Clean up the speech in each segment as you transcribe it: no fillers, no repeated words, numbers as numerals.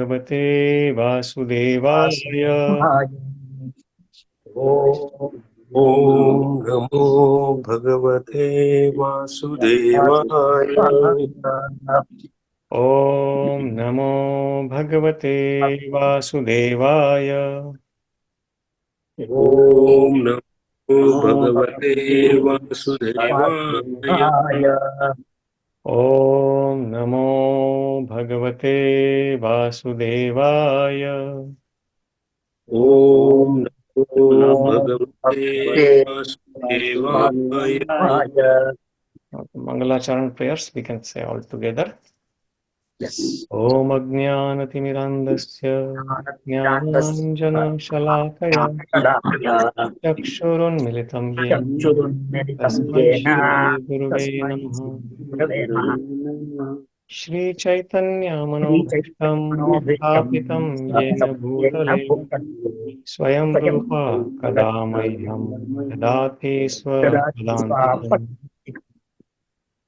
भगवते वासुदेवाय। ॐ नमो भगवते वासुदेवाय। ॐ नमो भगवते वासुदेवाय। ॐ नमो भगवते वासुदेवाय। ॐ नमो भगवते वासुदेवाय। ॐ नमो भगवते वासुदेवाय। Mangalacharan prayers we can say all together. Yes. Om Ajnanatimirandasya Jnananjana-shalakaya Chakshurunmilitam Yena Tasmai Shri Guruve Namaha. Shri Chaitanya Manobhishtam Sthapitam Yena Bhutale Swayam Rupa Kadamahyam Dadati Swapadantikam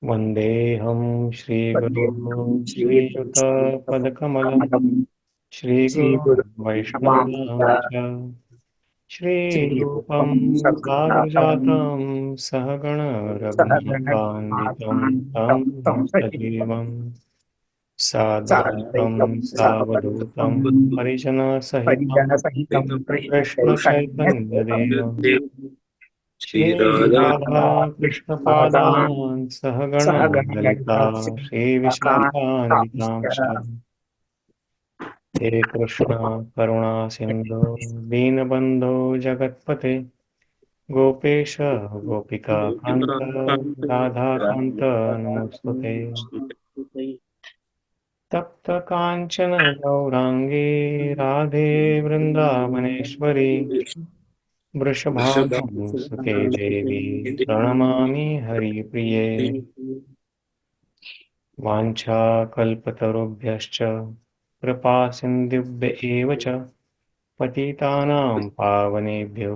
Vandeham Shri Guru Shri Yuta Padakamalam Shri Guru Vaishnava Shri Rupam Sagrajatam Sahagana Raghunatanditam Tam Sajivam Sadvaitam Savadutam Harijana Sahitam Krishna Chaitanya Devam Shri Radha Krishna Padan Sahagana Lalita Shri Vishakhanvitamsha He Krishna Karuna Sindhu Deenabandhu Jagatpate Gopesha Gopika Kanta Radha Kanta Namostute Tapta Kanchana Gaurangi Radhe Vrindavaneshwari Vrishabhadam Sute Devi Pranamami Hari Priye Vancha Kalpatarubhyascha Kripa Sindhubhya eva cha Patitanam Pavanebhyo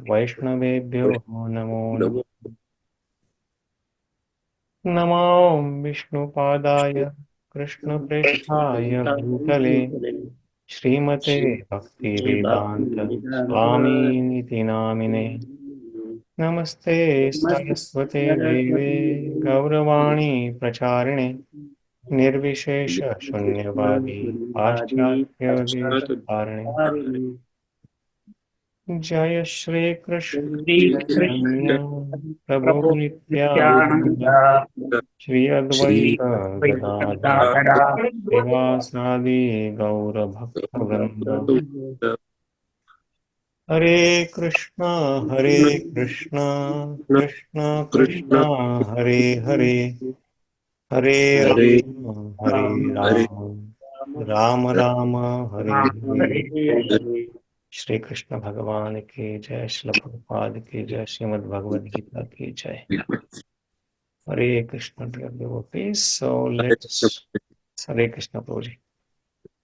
Vaishnavebhyo Namo Namo Namo Vishnupadaya Krishna Preshthaya Bhutale Srimate Bhakti Vedanta Swami Niti Namine Namaste Saraswate Deve Gauravani Pracharine Nirvishesha Shunyavadi Paschatya Deshatarine Jaya Shri Krishna Chaitanya Prabhu Nityananda Shri Advaita Gadadhara Srivasadi Gaura Bhakta Vrinda Hare Krishna Krishna Krishna Hare Hare Hare Rama Hare Rama Rama Rama Hare Hare Shri Krishna Bhagavan ki jai, Śrīla Prabhupada ki jai, Śrīmad Bhagavad Gita ki jai. Hare Krishna, dear devotees. So let's Hare Krishna Prabhuji.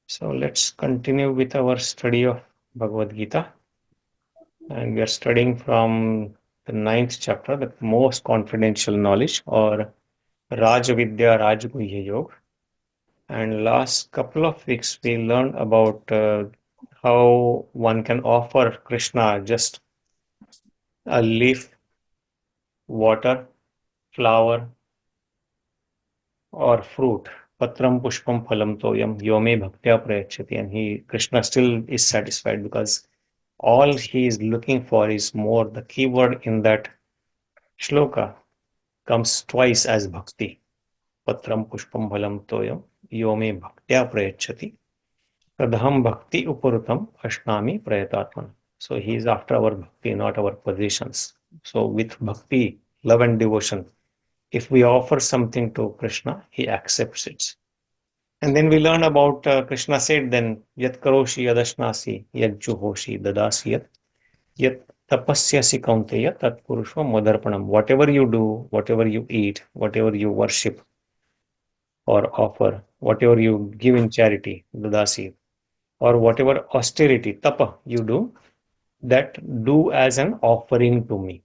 So let's continue with our study of Bhagavad Gita. And we are studying from the 9th chapter, the most confidential knowledge, or Rajavidya Rajguhya Yoga. And last couple of weeks we learned about how one can offer Krishna just a leaf, water, flower, or fruit. Patram pushpam phalam toyam yome bhaktya prayachati. And Krishna still is satisfied because all he is looking for is more. The key word in that shloka comes twice as bhakti. Patram pushpam phalam toyam yome bhaktya prayachati. Radham bhakti uparutam ashnami prayatatman. So he is after our bhakti, not our possessions. So with bhakti, love and devotion, if we offer something to Krishna, he accepts it. And then we learn about Krishna said then, Yat karoshi yadashnasi, yat juhoshi dadasi yat tapasyasi kaunteya tat purushva modarpanam. Whatever you do, whatever you eat, whatever you worship or offer, whatever you give in charity, dadasi, or whatever austerity, tapa, you do, that do as an offering to me.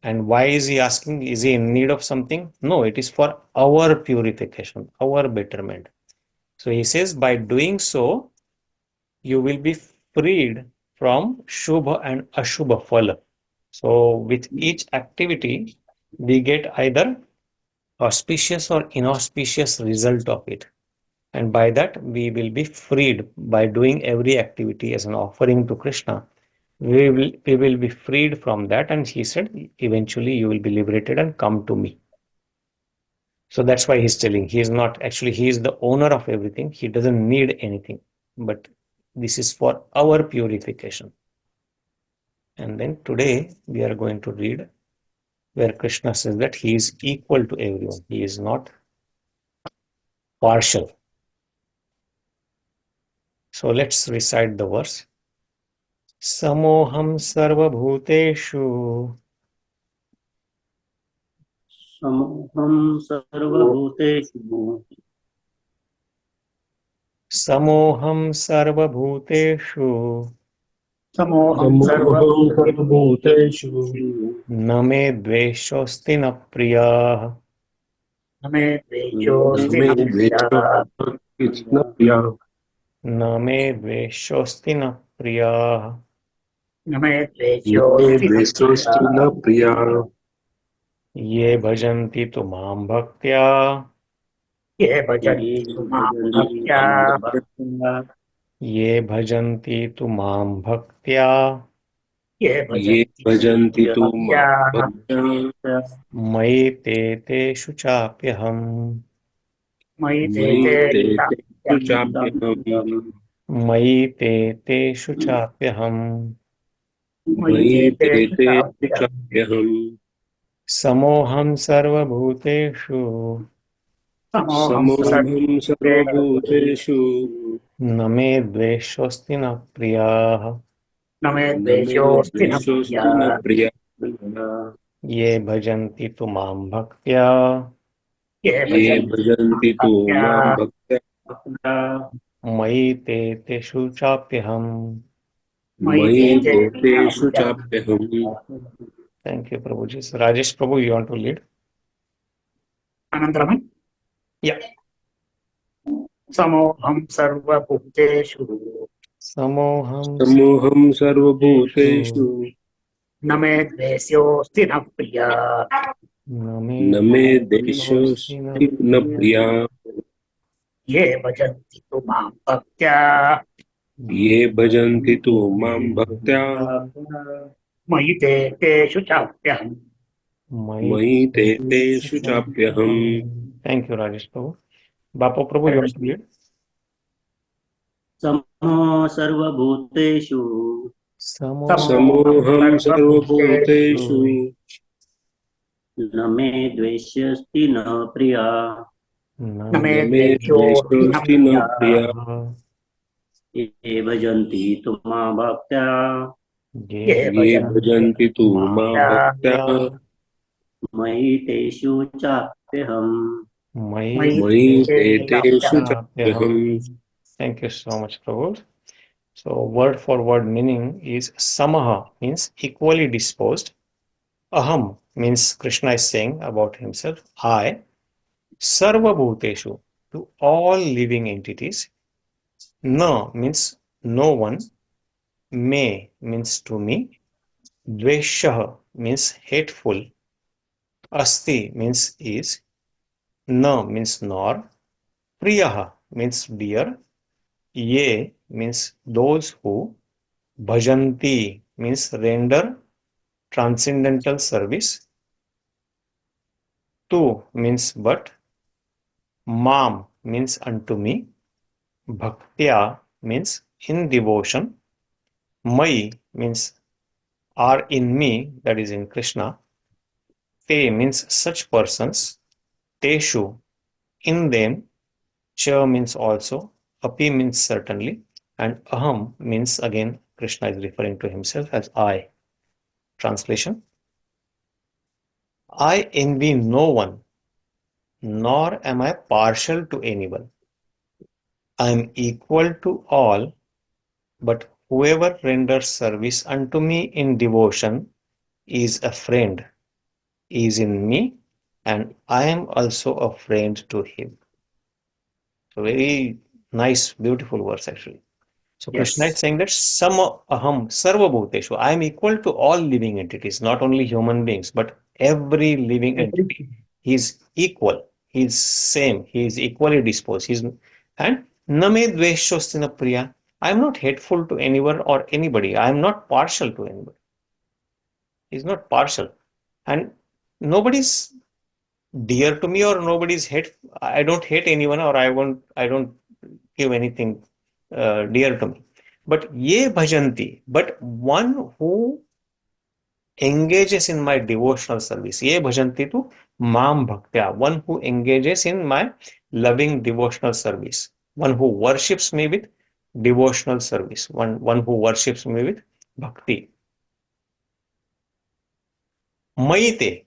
And why is he asking? Is he in need of something? No, it is for our purification, our betterment. So he says, by doing so, you will be freed from Shubha and Ashubha Phala. So, with each activity, we get either auspicious or inauspicious result of it. And by that, we will be freed by doing every activity as an offering to Krishna. We will be freed from that. And he said, eventually you will be liberated and come to me. So that's why he's telling, he is not actually, he is the owner of everything. He doesn't need anything. But this is for our purification. And then today we are going to read where Krishna says that he is equal to everyone. He is not partial. So let's recite the verse. Samoham sarva-bhūteṣu. समोऽहं सर्वभूतेषु Samoham sarva-bhūteṣu. समोऽहं समोऽहं सर्वभूतेषु सर्वभूतेषु न मे द्वेषोऽस्ति न प्रियः. न मे द्वेषोऽस्ति मे न प्रियः द्वेषोऽस्ति न प्रियः न मे द्वेषोऽस्ति न प्रियः. न मे मे द्वेषोऽस्ति न द्वेषोऽस्ति प्रियः न प्रियः ये भजन्ति तु मां भक्त्या. ये भजन्ति तु मां भक्त्या ये भजन्ति तु मां भक्त्या. ये ये भजन्ति भजन्ति तु मां भक्त्या भक्त्या मयि ते तेषु चाप्यहम्. मयि ते मयि ते ते तेषु चाप्यहम् चाप्यहम् मयि ते तेषु चाप्यहम्. मयि मयि ते ते तेषु तेषु चाप्यहम् चाप्यहम् समोऽहं सर्वभूतेषु. समोऽहं समोऽहं सर्वभूतेषु न मे द्वेषोऽस्ति न प्रियः. न मे न मे द्वेषोऽस्ति न द्वेषोऽस्ति न प्रियः प्रियः ये भजन्ति तु मां भक्त्या. ये ये भजन्ति भजन्ति तु मां भक्त्या भक्त्या मयि ते तेषु चाप्यहम्. मयि मयि ते ते ते तेषु चाप्यहम् चाप्यहम् Thank you, Prabhuji. So, Rajesh Prabhu, you want to lead? अनन्तरं Yeah. समोऽहं सर्वभूतेषु समोऽहं समोऽहं सर्वभूतेषु. सर्वभूतेषु न मे द्वेष्योऽस्ति न प्रियः न मे न मे द्वेषोऽस्ति न देशोऽस्ति न प्रिया ये भजन्ति तु मां भक्त्या ये भजन्ति तु मां भक्त्या मयि ते तेषु चाप्यहम् मयि मयि ते तेषु तेषु चाप्यहम् चाप्यहम्. Thank you, Rajesh Prabhu. Bapa Prabhu, you want to lead? समो सर्वभूतेषु समोऽहं समोऽहं सर्वभूतेषु सर्वभूतेषु न मे द्वेष्यस्ति न प्रिया न मे न मे द्वेष्योऽस्ति न द्वेषोऽस्ति न प्रिया प्रियः. ये भजन्ति तु मां भक्त्या ये ये ये भजन्ति भजन्ति तु मां भक्त्या मयि तेषु चाप्यहम् मयि मयि ते तेषु तेषु चाप्यहम्. चाप्यहम् Thank you so much, Prabhu. So, word for word meaning is samaha means equally disposed. Aham means Krishna is saying about himself, I, sarva-bhūteṣu, to all living entities. Na means no one. Me means to me. Dveṣyo means hateful. Asti means is. Na means nor. Priyaḥ means dear. Ye means those who. Bhajanti means render transcendental service. Tu means but. Mam means unto me. Bhaktya means in devotion. Mayi means are in me, that is in Krishna. Te means such persons. Teṣu, in them. Cha means also. Api means certainly. And aham means again Krishna is referring to himself as I. Translation: I envy no one, nor am I partial to anyone. I am equal to all, but whoever renders service unto me in devotion is a friend, is in me, and I am also a friend to him. So very nice, beautiful verse actually. So Krishna is saying that samo, aham, sarva-bhūteṣu. I am equal to all living entities, not only human beings, but every living entity. He is equal. He is same. He is equally disposed. And name dveṣyo priyaḥ. I am not hateful to anyone or anybody. I am not partial to anybody. He is not partial. And nobody's dear to me or nobody's hate. I don't hate anyone or I don't give anything dear to me. But ye bhajanti, but one who engages in my devotional service. Ye bhajanti tu mam bhaktya, one who engages in my loving devotional service. One who worships me with devotional service. One who worships me with bhakti. Mayi,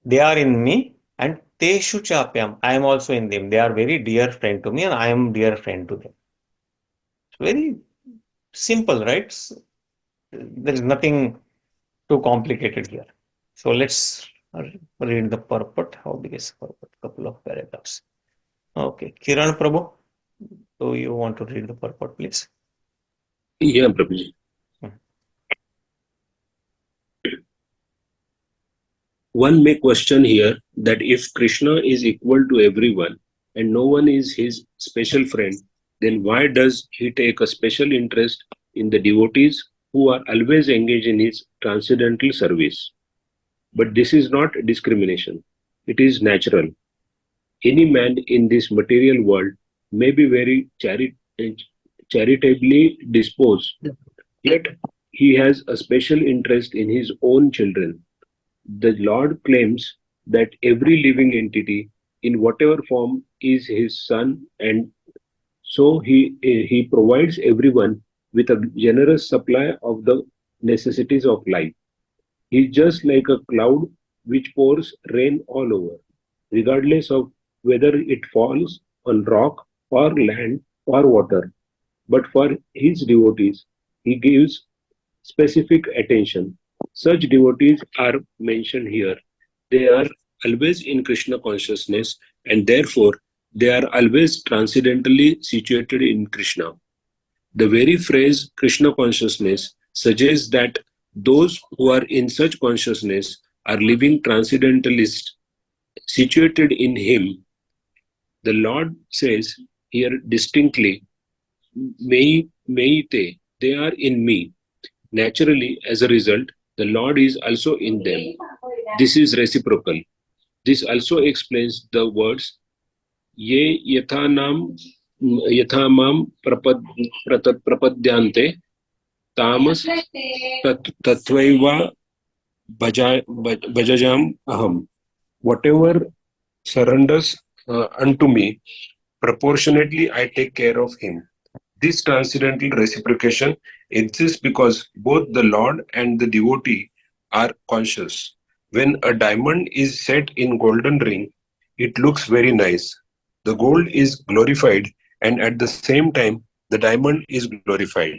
they are in me, and teṣu cāpyam, I am also in them. They are very dear friend to me and I am dear friend to them. It's very simple, right? There is nothing too complicated here. So let's read the purport. How big is the purport? Couple of paragraphs. Okay, Kiran Prabhu, do you want to read the purport, please? Yeah, Prabhuji. One may question here that if Krishna is equal to everyone and no one is his special friend, then why does he take a special interest in the devotees who are always engaged in his transcendental service? But this is not discrimination. It is natural. Any man in this material world may be very charitably disposed, yet he has a special interest in his own children. The Lord claims that every living entity, in whatever form, is his son, and so he provides everyone with a generous supply of the necessities of life. He is just like a cloud which pours rain all over, regardless of whether it falls on rock or land or water. But for his devotees, he gives specific attention. Such devotees are mentioned here. They are always in Krishna consciousness and therefore they are always transcendentally situated in Krishna. The very phrase Krishna consciousness suggests that those who are in such consciousness are living transcendentalists situated in him. The Lord says here distinctly, mayi, they are in me. Naturally, as a result, the Lord is also in them. This is reciprocal. This also explains the words ye yathamam prapadyante tamas tatvaiva bhajajam aham. Whatever surrenders unto me, proportionately I take care of him. This transcendental reciprocation exists because both the Lord and the devotee are conscious. When a diamond is set in golden ring, it looks very nice. The gold is glorified and at the same time, the diamond is glorified.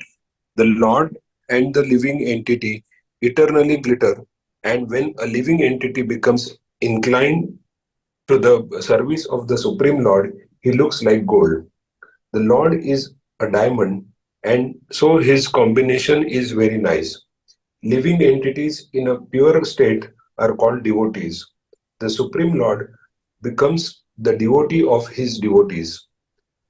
The Lord and the living entity eternally glitter, and when a living entity becomes inclined to the service of the Supreme Lord, he looks like gold. The Lord is a diamond, and so his combination is very nice. Living entities in a pure state are called devotees. The Supreme Lord becomes the devotee of his devotees.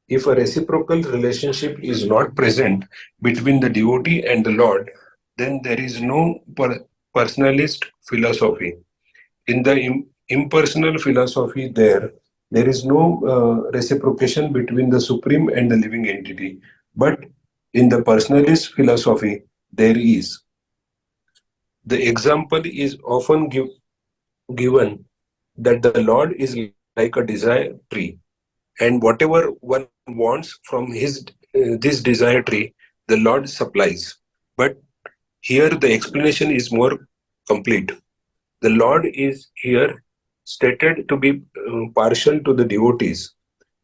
If a reciprocal relationship is not present between the devotee and the Lord, then there is no personalist philosophy. In the impersonal philosophy, there is no reciprocation between the supreme and the living entity. But in the personalist philosophy, there is. The example is often given that the Lord is like a desire tree, and whatever one wants from this desire tree, the Lord supplies. But here the explanation is more complete. The Lord is here stated to be partial to the devotees.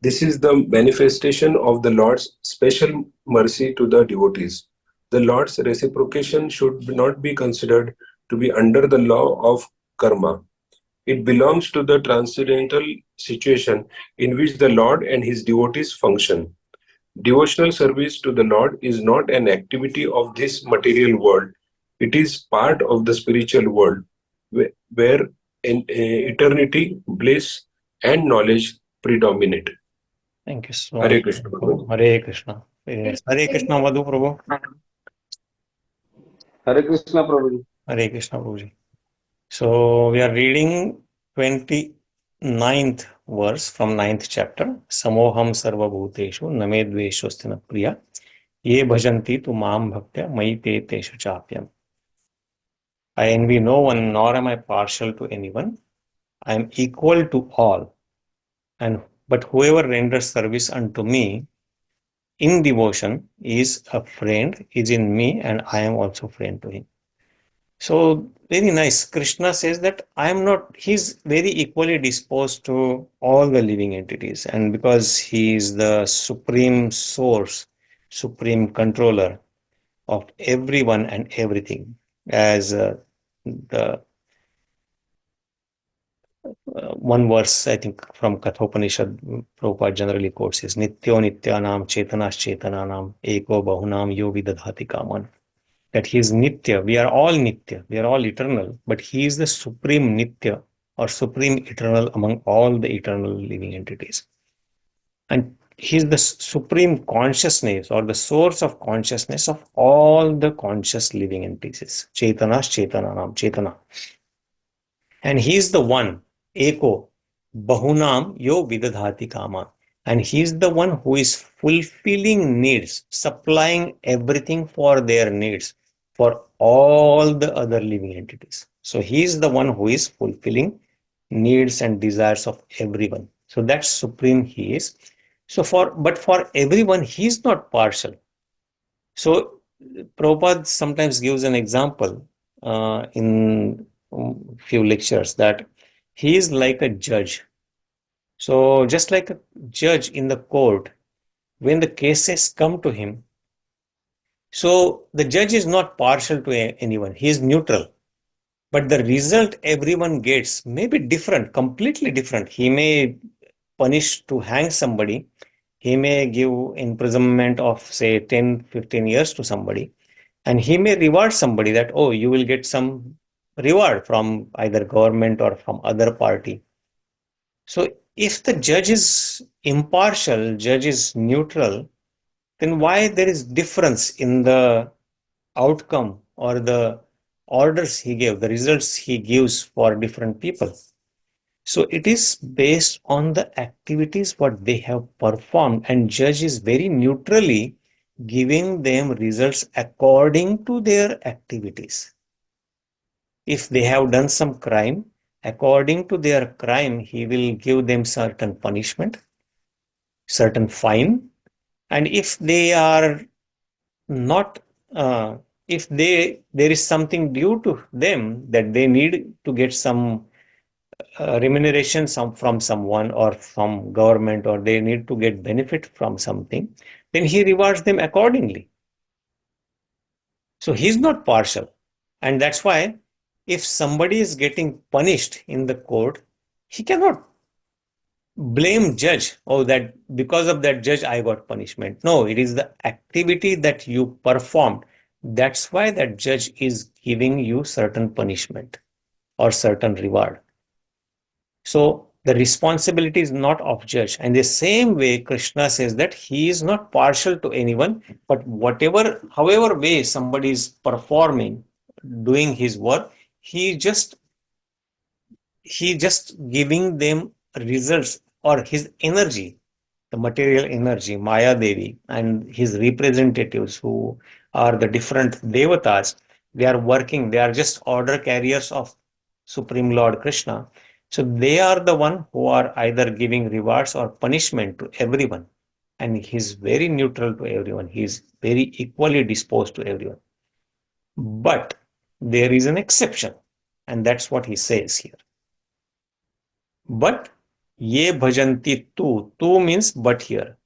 This is the manifestation of the Lord's special mercy to the devotees. The Lord's reciprocation should not be considered to be under the law of karma. It belongs to the transcendental situation in which the Lord and his devotees function. Devotional service to the Lord is not an activity of this material world. It is part of the spiritual world where eternity, bliss, and knowledge predominate. Thank you so Hare much. Krishna. Prabhu. Hare Krishna. Very nice. Hare Krishna, Madhu Prabhu. Hare Krishna, Prabhuji. Hare Krishna, Prabhuji. So we are reading 29th verse from 9th chapter. Samoham sarva-bhūteṣu name dveṣyo priyaḥ ye bhajanti tu mam bhaktya mayi teṣu cāpyam. I envy no one, nor am I partial to anyone. I am equal to all. But whoever renders service unto me in devotion is a friend, is in me, and I am also friend to him. So very nice. Krishna says that I am not, he's very equally disposed to all the living entities. And because he is the supreme source, supreme controller of everyone and everything, as the one verse, I think, from Kathopanishad, Prabhupada generally quotes is Nityo Nityanam Chetanas Chetananam Eko Bahunam Yo Vidadhati Kaman. That he is Nitya. We are all Nitya. We are all eternal. But he is the supreme Nitya or supreme eternal among all the eternal living entities. And he is the supreme consciousness or the source of consciousness of all the conscious living entities. Chetanas Chetananam Chetana. And he is the one, Eko, Bahunam Yo Vidadhati Kama. And he is the one who is fulfilling needs, supplying everything for their needs for all the other living entities. So he is the one who is fulfilling needs and desires of everyone. So that's supreme he is. But for everyone, he is not partial. So Prabhupada sometimes gives an example in few lectures that he is like a judge. So just like a judge in the court, when the cases come to him, so the judge is not partial to anyone, he is neutral. But the result everyone gets may be different, completely different. He may punish to hang somebody, he may give imprisonment of say 10-15 years to somebody, and he may reward somebody that, oh, you will get some reward from either government or from other party. So if the judge is impartial, judge is neutral, then why there is difference in the outcome or the orders he gave, the results he gives for different people? So it is based on the activities what they have performed, and judge is very neutrally giving them results according to their activities. If they have done some crime, according to their crime, he will give them certain punishment, certain fine. And if they are not, if there is something due to them that they need to get some remuneration from someone or from government, or they need to get benefit from something, then he rewards them accordingly. So he's not partial. And that's why if somebody is getting punished in the court, he cannot blame judge, oh, that because of that judge I got punishment. No, it is the activity that you performed. That's why that judge is giving you certain punishment or certain reward. So the responsibility is not of judge. And the same way Krishna says that he is not partial to anyone, but however way somebody is performing, doing his work, he just giving them results, or his energy, the material energy, Maya Devi and his representatives who are the different devatas, they are working, they are just order carriers of Supreme Lord Krishna. So they are the one who are either giving rewards or punishment to everyone. And he's very neutral to everyone. He's very equally disposed to everyone. But there is an exception. And that's what he says here. But ye bhajanti tu means but here.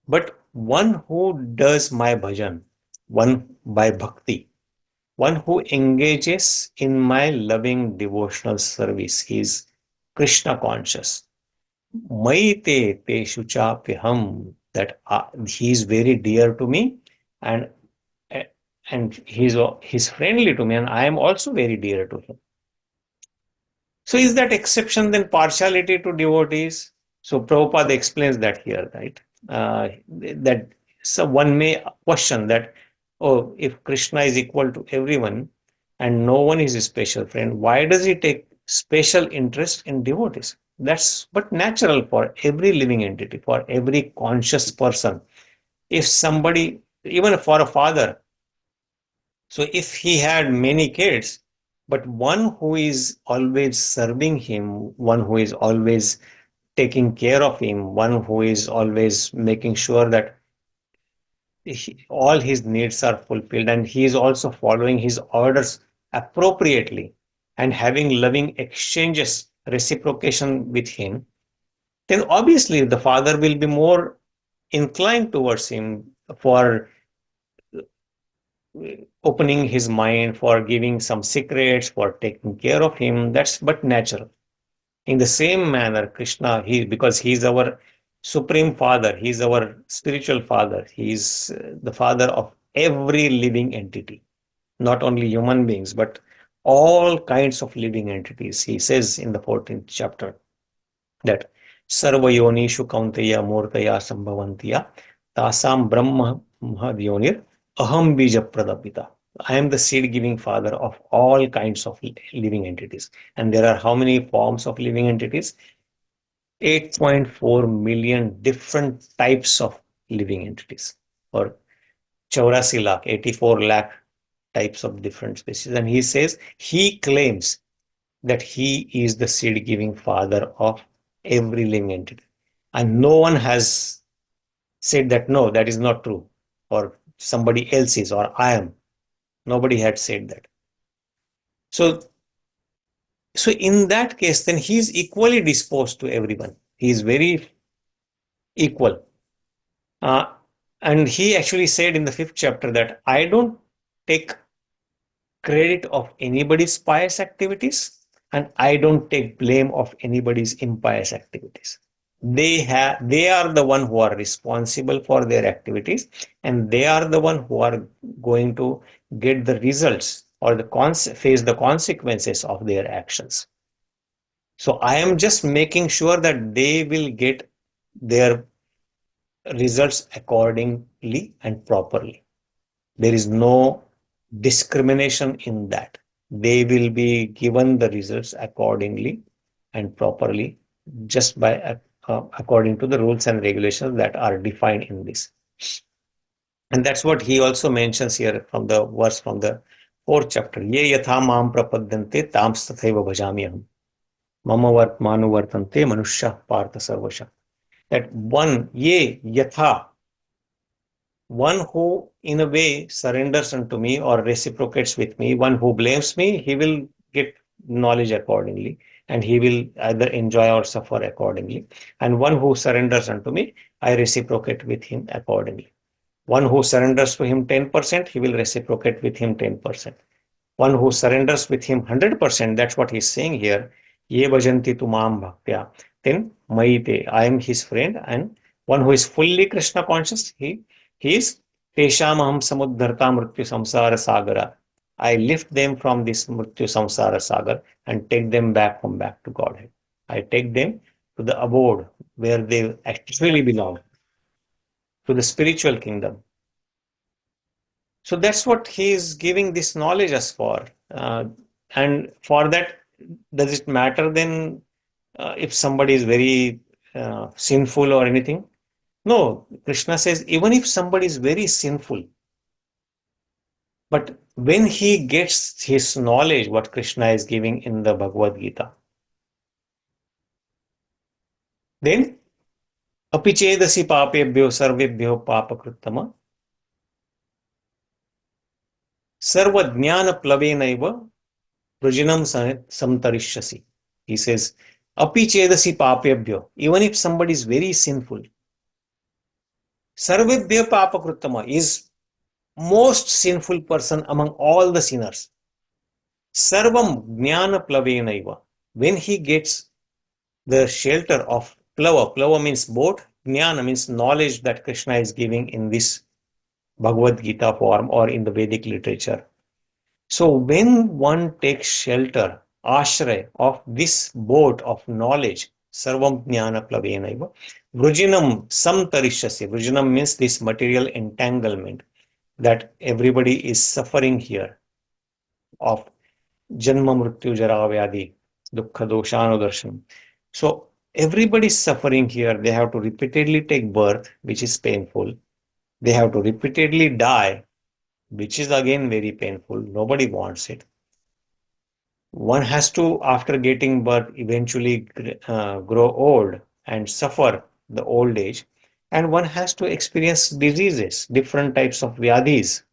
But one who does my bhajan, one by bhakti, one who engages in my loving devotional service, he is Krishna conscious. Mayi teṣu cāpy aham. that he is very dear to me, and he's friendly to me, and I am also very dear to him. So is that exception then partiality to devotees? So Prabhupada explains that here, right? That so one may question that, oh, if Krishna is equal to everyone and no one is a special friend, why does he take special interest in devotees? That's but natural for every living entity, for every conscious person. If somebody, even for a father, so if he had many kids, but one who is always serving him, one who is always taking care of him, one who is always making sure that all his needs are fulfilled, and he is also following his orders appropriately and having loving exchanges, reciprocation with him, then obviously the father will be more inclined towards him for opening his mind, for giving some secrets, for taking care of him. That's but natural. In the same manner, Krishna, because he is our supreme father, he is our spiritual father, he is the father of every living entity, not only human beings, but all kinds of living entities. He says in the 14th chapter that sarva-yonishu kaunteya murtaya sambhavantiya tasam brahma mahadionir aham bija pradapita. I am the seed giving father of all kinds of living entities. And there are how many forms of living entities? 8.4 million different types of living entities, or 84 lakh, 84 lakh types of different species. And he says, he claims that he is the seed giving father of every living entity. And no one has said that, no, that is not true, or somebody else is, or I am. Nobody had said that. So in that case, then he is equally disposed to everyone. He is very equal. And he actually said in the 5th chapter that I don't take credit of anybody's pious activities, and I don't take blame of anybody's impious activities. They are the one who are responsible for their activities, and they are the one who are going to get the results or face the consequences of their actions. So I am just making sure that they will get their results accordingly and properly. There is no discrimination in that. They will be given the results accordingly and properly, just by according to the rules and regulations that are defined in this. And that's what he also mentions here from the verse from the 4th chapter. Ye yatha mam prapadyante tams tathaiva bhajamyaham. Mama manu vartante manushya partha sarvasha. That one, ye yatha, one who in a way surrenders unto me or reciprocates with me, one who blames me, he will get knowledge accordingly, and he will either enjoy or suffer accordingly. And one who surrenders unto me, I reciprocate with him accordingly. One who surrenders to him 10%, he will reciprocate with him 10%. One who surrenders with him 100%, that's what he's saying here. Ye bhajanti tu maam bhaktya. Then mayi, I am his friend, and one who is fully Krishna conscious, he is teṣam aham samuddharta mrityu samsara sagara. I lift them from this mrityu samsara sagar and take them back to Godhead. I take them to the abode where they actually belong, to the spiritual kingdom. So that's what he is giving this knowledge as for. And for that, does it matter then if somebody is very sinful or anything? No, Krishna says, even if somebody is very sinful, but when he gets his knowledge, what Krishna is giving in the Bhagavad Gita, then apichedasi papebhyo sarvebhyo papakrittama sarvajnana plavenaiva brujinam samtarishyasi. He says, apichedasi papebhyo, even if somebody is very sinful, sarvebhyo papakrittama is most sinful person among all the sinners. Sarvam jnana plavenaiva. When he gets the shelter of plava means boat, jnana means knowledge that Krishna is giving in this Bhagavad Gita form or in the Vedic literature. So when one takes shelter, ashray, of this boat of knowledge, sarvam jnana plavenaiva, vrujinam samtarishyasya. Vrujinam means this material entanglement that everybody is suffering here of janma mrityu jara vyadi dukkha doshanudarshanam. So everybody is suffering here. They have to repeatedly take birth, which is painful. They have to repeatedly die, which is again very painful. Nobody wants it. One has to, after getting birth, eventually grow old and suffer the old age. And one has to experience diseases, different types of vyadhis.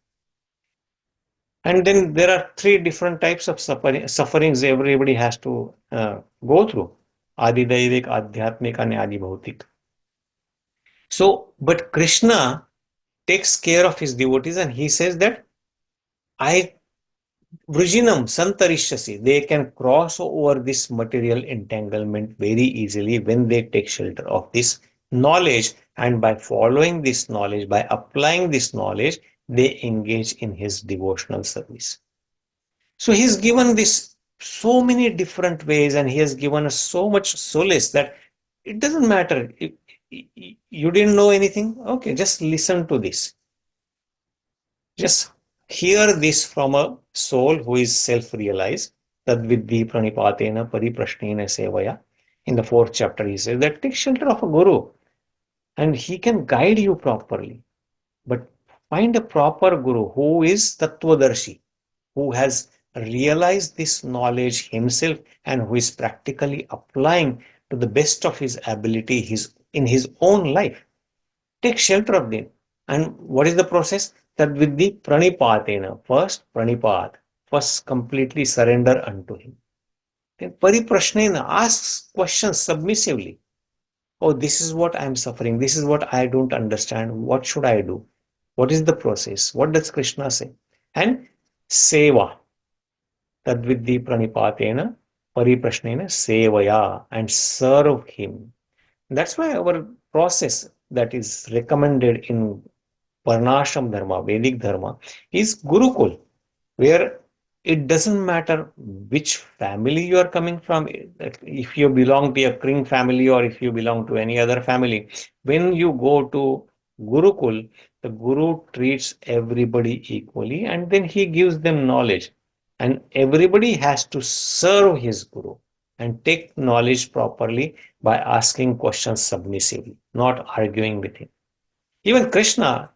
And then there are three different types of sufferings everybody has to go through. Adi Daivik, Adhyatmik, and Adi Bhautik. So, but Krishna takes care of his devotees and he says that I Vrujinam Santarishyasi, they can cross over this material entanglement very easily when they take shelter of this knowledge, and by following this knowledge, by applying this knowledge, they engage in his devotional service. So he's given this so many different ways, and he has given us so much solace that it doesn't matter. If you didn't know anything, okay, just listen to this. Just hear this from a soul who is self-realized. Tadvidhi pranipatena pariprashnena sevaya. In the 4th chapter, he says that take shelter of a guru and he can guide you properly. But find a proper guru who is tattvadarshi, who has realized this knowledge himself and who is practically applying to the best of his ability in his own life. Take shelter of them. And what is the process? Tadvidhi pranipatena. First, pranipat. First, completely surrender unto him. Then pariprashnena. Asks questions submissively. Oh, this is what I am suffering. This is what I don't understand. What should I do? What is the process? What does Krishna say? And seva. Tadvidhi pranipatena. Pariprashnena sevaya. And serve him. That's why our process that is recommended in Varnashram Dharma, Vedic Dharma, is Gurukul, where it doesn't matter which family you are coming from. If you belong to a Kring family or if you belong to any other family, when you go to Gurukul, the Guru treats everybody equally and then he gives them knowledge. And everybody has to serve his Guru and take knowledge properly by asking questions submissively, not arguing with him. Even Krishna,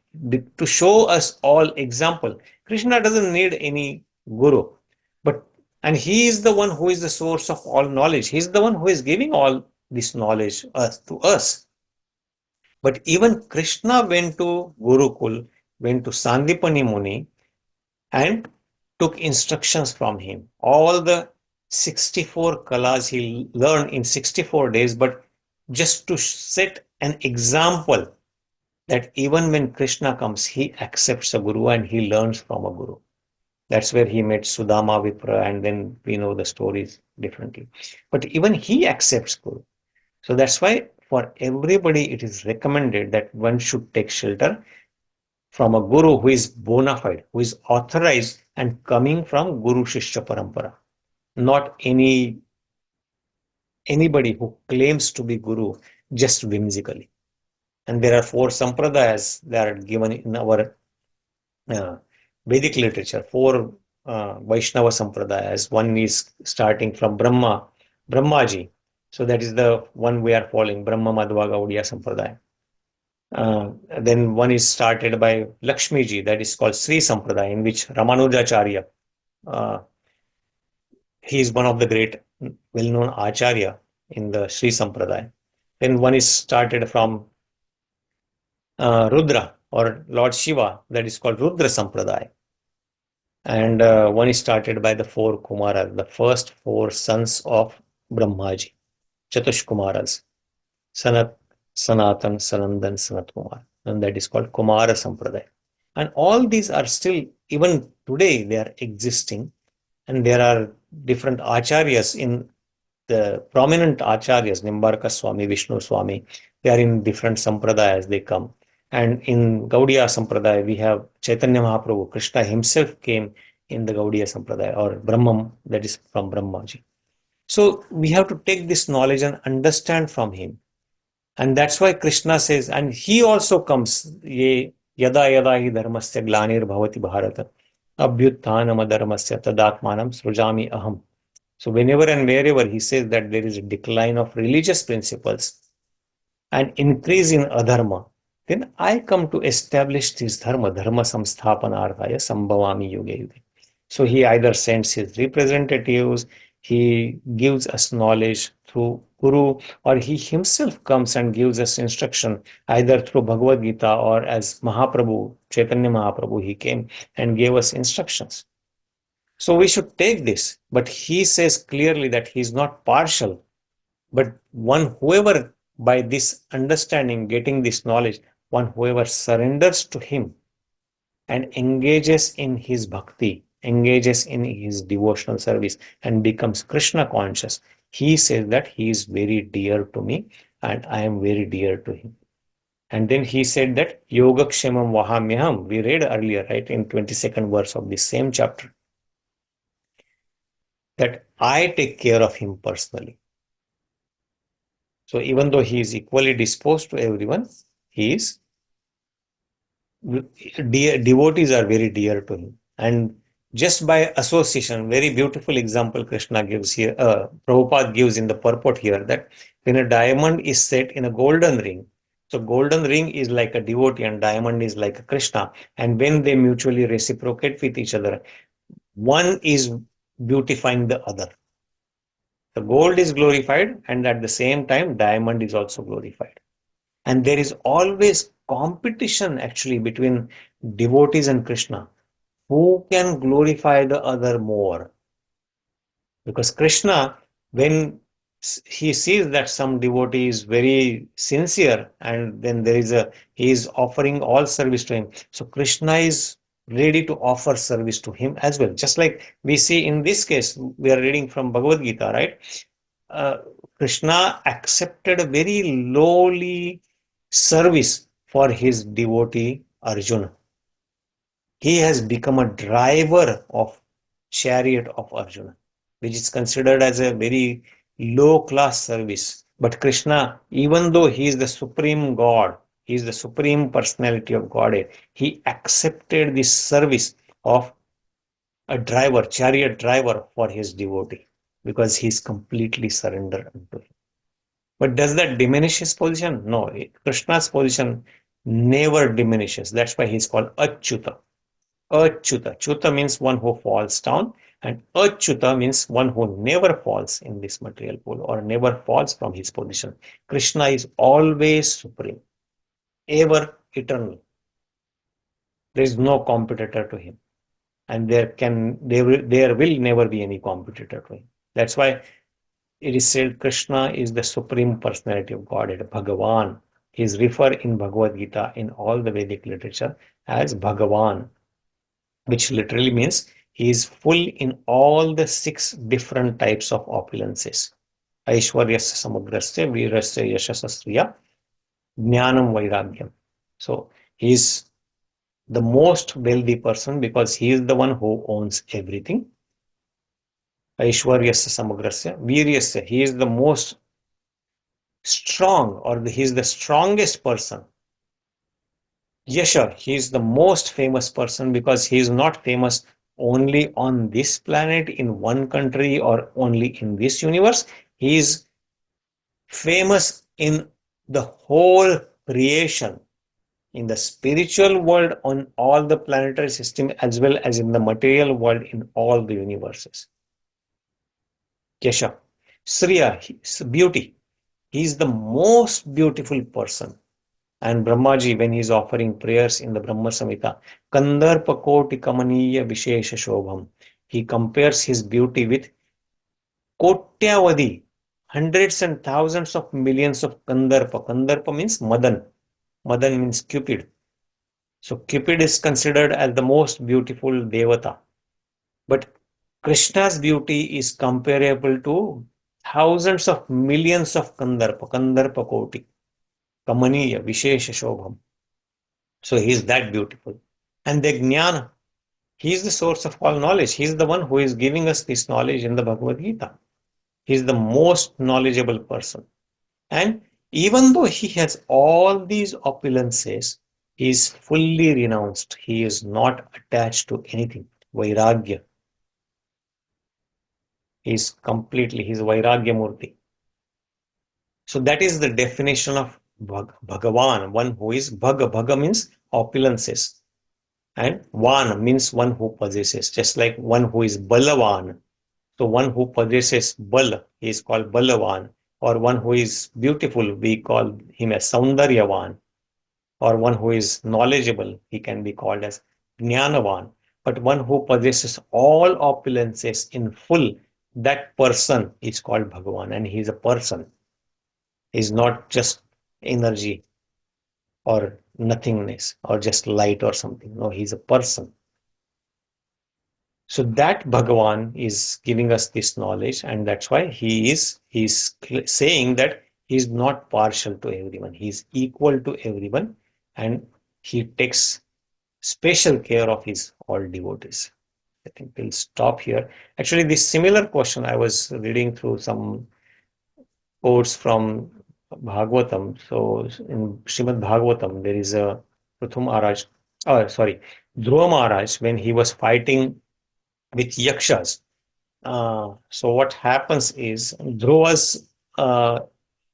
to show us all example, Krishna doesn't need any guru, but and he is the one who is the source of all knowledge. He is the one who is giving all this knowledge to us. But even Krishna went to Gurukul, went to Sandipani Muni, and took instructions from him. All the 64 kalas he learned in 64 days, but just to set an example that even when Krishna comes, he accepts a guru and he learns from a guru. That's where he met Sudama Vipra, and then we know the stories differently. But even he accepts guru. So that's why for everybody it is recommended that one should take shelter from a guru who is bona fide, who is authorized and coming from Guru Shishya Parampara, not anybody who claims to be guru just whimsically. And there are 4 sampradayas that are given in our Vedic literature, 4 Vaishnava sampradayas. One is starting from Brahmaji. So that is the one we are following, Brahma Madhva Gaudiya Sampradaya. Then one is started by Lakshmiji, that is called Sri Sampradaya, in which Ramanujacharya, he is one of the great well-known Acharya in the Sri Sampradaya. Then one is started from Rudra or Lord Shiva, that is called Rudra Sampradaya. And one is started by the 4 Kumaras, the first 4 sons of Brahmaji, Chatush Kumaras, Sanat, Sanatan, Sanandan, Sanat Kumar. And that is called Kumara Sampradaya. And all these are still, even today, they are existing. And there are different acharyas in the prominent acharyas, Nimbarka Swami, Vishnu Swami, They are in different sampradayas, they come. And in Gaudiya Sampradaya, we have Chaitanya Mahaprabhu. Krishna himself came in the Gaudiya Sampradaya, or Brahmam, that is from Brahmaji. So we have to take this knowledge and understand from him. And that's why Krishna says, and he also comes, ye yada yada hi dharmasya glanir bhavati bharata abhyuttanam adharmasya tadatmanam srujami aham. So whenever and wherever he says that there is a decline of religious principles and increase in adharma, then I come to establish this dharma samsthapanarthaya sambhavami yuge yuge. So he either sends his representatives, he gives us knowledge through Guru, or he himself comes and gives us instruction either through Bhagavad Gita, or as Mahaprabhu, Chaitanya Mahaprabhu, he came and gave us instructions. So we should take this, but he says clearly that he is not partial, but one whoever, by this understanding, getting this knowledge, one whoever surrenders to him and engages in his bhakti, engages in his devotional service and becomes Krishna conscious, he says that he is very dear to me and I am very dear to him. And then he said that Yogakshemam Vahamyaham, we read earlier, right, in 22nd verse of this same chapter, that I take care of him personally. So even though he is equally disposed to everyone, he is devotees are very dear to him. And just by association, very beautiful example Krishna gives here, Prabhupada gives in the purport here, that when a diamond is set in a golden ring, so golden ring is like a devotee and diamond is like a Krishna, and when they mutually reciprocate with each other, one is beautifying the other. The gold is glorified and at the same time diamond is also glorified. And there is always competition actually between devotees and Krishna. Who can glorify the other more? Because Krishna, when he sees that some devotee is very sincere and then he is offering all service to him. So Krishna is ready to offer service to him as well. Just like we see in this case, we are reading from Bhagavad Gita, right? Krishna accepted a very lowly service for his devotee Arjuna. He has become a driver of chariot of Arjuna, which is considered as a very low class service. But Krishna, even though he is the supreme God, he is the supreme personality of Godhead, he accepted this service of a driver, chariot driver for his devotee, because he is completely surrendered unto him. But does that diminish his position? No, Krishna's position never diminishes. That's why he's called Achyuta. Achyuta. Chuta means one who falls down, and Achyuta means one who never falls in this material pool or never falls from his position. Krishna is always supreme, ever eternal. There is no competitor to him, and there will never be any competitor to him. That's why it is said Krishna is the supreme personality of Godhead, Bhagavan. He is referred in Bhagavad Gita in all the Vedic literature as Bhagavan, which literally means he is full in all the 6 different types of opulences. Aishwaryasya samagrasya virasya yashasasriya jnanam vairagyam. So he is the most wealthy person because he is the one who owns everything. Aishwaryasya samagrasya viryasya, he is the most strong, or he is the strongest person. Yasha, he is the most famous person because he is not famous only on this planet, in one country, or only in this universe. He is famous in the whole creation, in the spiritual world, on all the planetary system, as well as in the material world, in all the universes. Yasha. Sriya, beauty. He is the most beautiful person. And Brahmaji, when he is offering prayers in the Brahma Samhita, Kandarpa Koti Kamaniya Vishesha Shobham, he compares his beauty with Kotyavadi, hundreds and thousands of millions of Kandarpa. Kandarpa means Madan. Madan means Cupid. So Cupid is considered as the most beautiful Devata. But Krishna's beauty is comparable to thousands of millions of Kandarpa, Kandarpa Koti. kamaniya, vishesha shobham. So he is that beautiful. And the jnana, he is the source of all knowledge. He is the one who is giving us this knowledge in the Bhagavad Gita. He is the most knowledgeable person. And even though he has all these opulences, he is fully renounced. He is not attached to anything. Vairagya. He is Vairagya Murti. So that is the definition of Bhagavan, one who is Bhaga means opulences. And Van means one who possesses, just like one who is Balavan. So one who possesses Bal, he is called Balavan. Or one who is beautiful, we call him as Saundaryavan. Or one who is knowledgeable, he can be called as Jnanavan. But one who possesses all opulences in full, that person is called Bhagavan, and he is a person. He is not just energy or nothingness or just light or something. No, he's a person. So that Bhagavan is giving us this knowledge, and that's why he's saying that he's not partial to everyone. He's equal to everyone, and he takes special care of his all devotees. I think we'll stop here. Actually, this similar question I was reading through some quotes from Bhagavatam. So in Srimad Bhagavatam, there is a Pratham Maharaj, Dhruva Maharaj, when he was fighting with Yakshas. So what happens is Dhruva's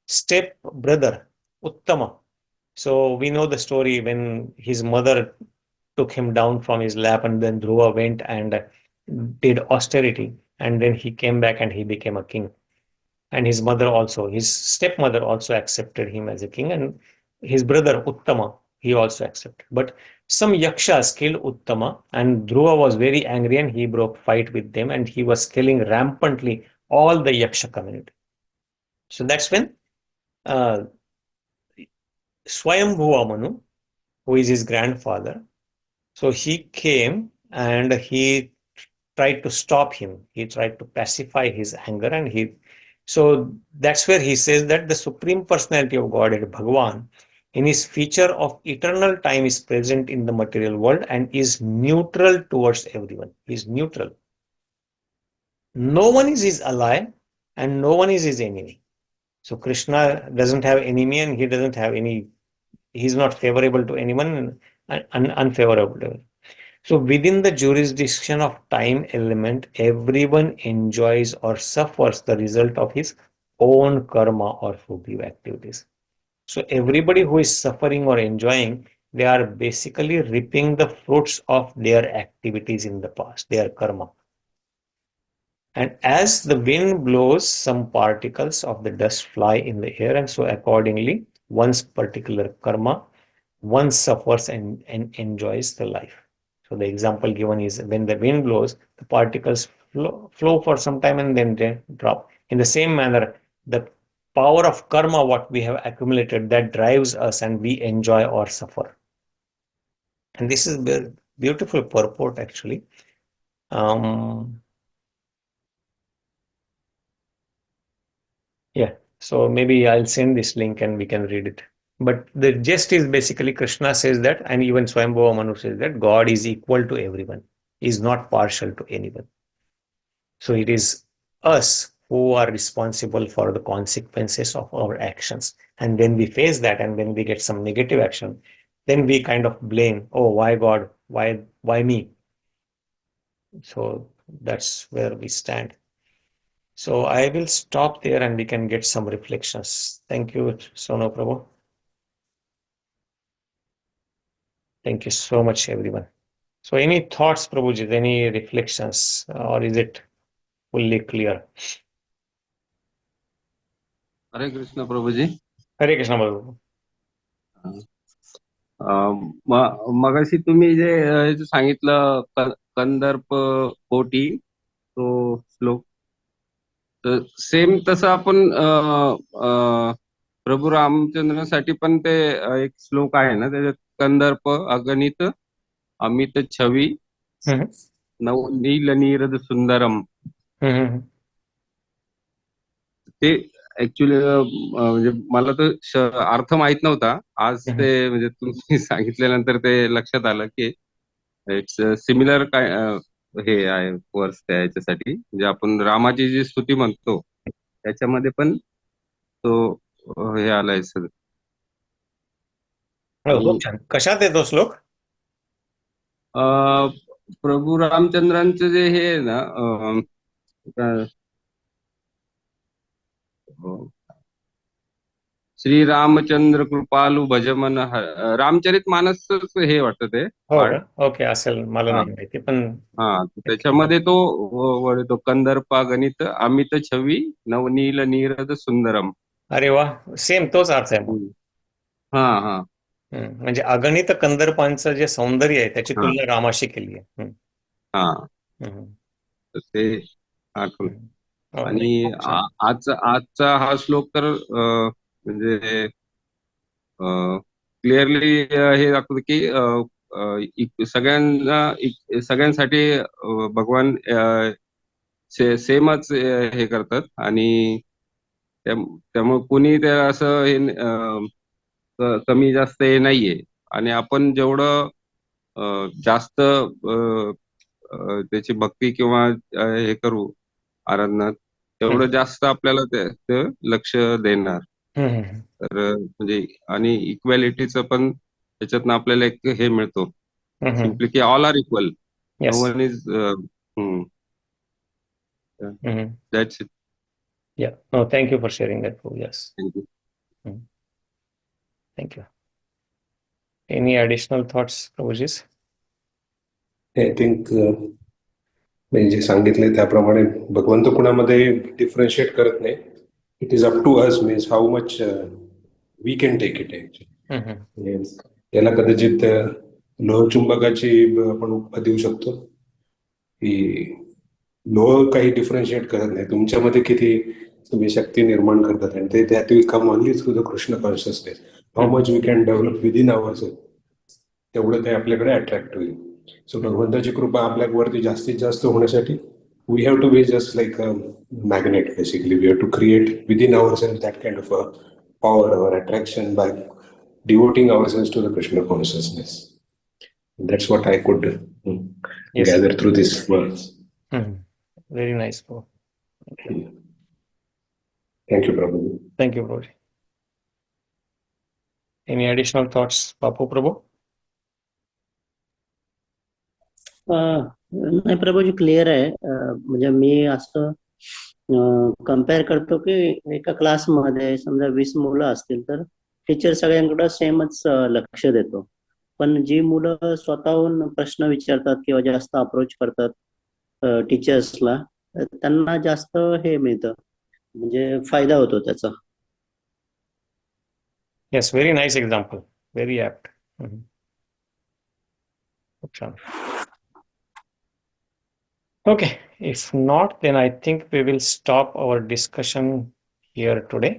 step brother, Uttama. So we know the story when his mother took him down from his lap, and then Dhruva went and did austerity, and then he came back and he became a king. And his mother also, his stepmother also accepted him as a king, and his brother Uttama, he also accepted. But some yakshas killed Uttama, and Dhruva was very angry, and he broke fight with them, and he was killing rampantly all the yaksha community. So that's when uh, Swayambhuva Manu, who is his grandfather, so he came and he tried to stop him. He tried to pacify his anger, and so that's where he says that the Supreme Personality of Godhead, Bhagavan, in his feature of eternal time is present in the material world and is neutral towards everyone. He is neutral. No one is his ally and no one is his enemy. So Krishna doesn't have enemy, and he doesn't have he's not favorable to anyone and unfavorable to anyone. So within the jurisdiction of time element, everyone enjoys or suffers the result of his own karma or fruitive activities. So everybody who is suffering or enjoying, they are basically reaping the fruits of their activities in the past, their karma. And as the wind blows, some particles of the dust fly in the air, and so accordingly, one's particular karma, one suffers and enjoys the life. So the example given is when the wind blows, the particles flow for some time and then they drop. In the same manner, the power of karma, what we have accumulated, that drives us and we enjoy or suffer. And this is a beautiful purport actually. Yeah, so maybe I'll send this link and we can read it. But the gist is basically Krishna says that, and even Swayambhuva Manu says that God is equal to everyone. He is not partial to anyone. So it is us who are responsible for the consequences of our actions. And when we face that, and when we get some negative action, then we kind of blame, oh, why God? Why me? So that's where we stand. So I will stop there and we can get some reflections. Thank you, Sono Prabhu. Thank you so much, everyone. So any thoughts, Prabhuji, any reflections, or is it fully clear? Hare Krishna Prabhuji. Hare Krishna, Prabhu. मगाशी तुम्ही जे सांगितलं कंदर्प कोटी तो श्लोक, तर same तसं आपण प्रभू रामचंद्रासाठी पण ते एक श्लोक आहे ना, त्याच्यात कंदर्प अगणित अमित छवी नील नीरद सुंदरम, ते ऍक्च्युली म्हणजे मला तो अर्थ माहित नव्हता. आज हम्म. ते म्हणजे तुम्ही सांगितल्यानंतर ते लक्षात आलं की इट्स सिमिलर काय हे आहे वर्स त्या याच्यासाठी. म्हणजे आपण रामाची जी स्तुती म्हणतो त्याच्यामध्ये पण तो हे आलाय सर. हो, आणि खूप छान. कशात येतो श्लोक? अं, प्रभू रामचंद्रांचं जे हे आहे ना काय- अं, श्री रामचंद्र कृपालू भजमन रामचरित मानसच हे वाटतं ते हो पाठ. का? ओके, असेल, मला हा नाही माहिती, पण हा त्याच्यामध्ये तो वळ तो कंदर्पा गणित अमित छवी नवनील नीरद सुंदरम. अरे वा, सेम तोच अर्थ आहे मग. हम्म. हा हा म्हणजे अगणित कंदर्पांचं जे सौंदर्य आहे त्याची हा तुलना रामाशी केली आहे. हा हम्म. तर ते आठवलं. हम्म. हो, नाही, आणि खूप छान. आजचा हा श्लोक तर म्हणजे क्लिअरली हे दाखवतं की सगळ्यांना सगळ्यांसाठी भगवान सेमच हे करतात. आणि त्यामुळे कुणी त्या असं हे कमी जास्त हे नाहीये. आणि आपण जेवढं जास्त त्याची भक्ती किंवा हे करू आराधना तेवढं हम्म. जास्त आपल्याला ते लक्ष देणार. हम्म. तर म्हणजे आणि इक्वॅलिटीचं पण त्याच्यातनं आपल्याला एक हे मिळतो हम्म. सिम्पली की all are equal. No yes. One is that's it. Yeah. No, thank you for sharing that, Prabhu. Yes. Thank you. Thank you. Any additional thoughts, Prabhuji? I think म्हणजे जे सांगितले त्याप्रमाणे भगवंत कुणामध्ये डिफरन्शिएट करत नाही. It is up to us means how much we can take it actually. याला कदाचित लोहचुंबकाची आपण उपमा देऊ शकतो की लोह काही डिफरन्शिएट करत नाही. तुमच्यामध्ये किती तुम्ही शक्ती निर्माण करतात आणि ते that will come only through the Krishna consciousness. How much we can develop within our self, तेवढं ते आपल्याकडे अट्रॅक्ट होईल. सो भगवंताची कृपा आपल्यावरती जास्तीत जास्त होण्यासाठी we have to be just like a magnet. Basically we have to create within our self that kind of a power or attraction by devoting ourselves to the Krishna consciousness. That's what I could Yes. gather through these words. Very nice, Prabhu. Thank you. Thank you, Prabhu. Thank you, Prabhu. Any additional thoughts, Papu Prabhu? नाही Prabhuji, clear आहे. म्हणजे मी असं compare करतो की एका क्लासमध्ये समजा 20 मुलं असतील तर टीचर सगळ्यांकडे सेमच लक्ष देतो. पण जी मुलं स्वतःहून प्रश्न विचारतात किंवा जास्त अप्रोच करतात टीचर्सला, त्यांना जास्त हे मिळतं, म्हणजे फायदा होतो त्याचा. Yes, very nice example. Very apt. Okay, if not, then I think we will stop our discussion here today.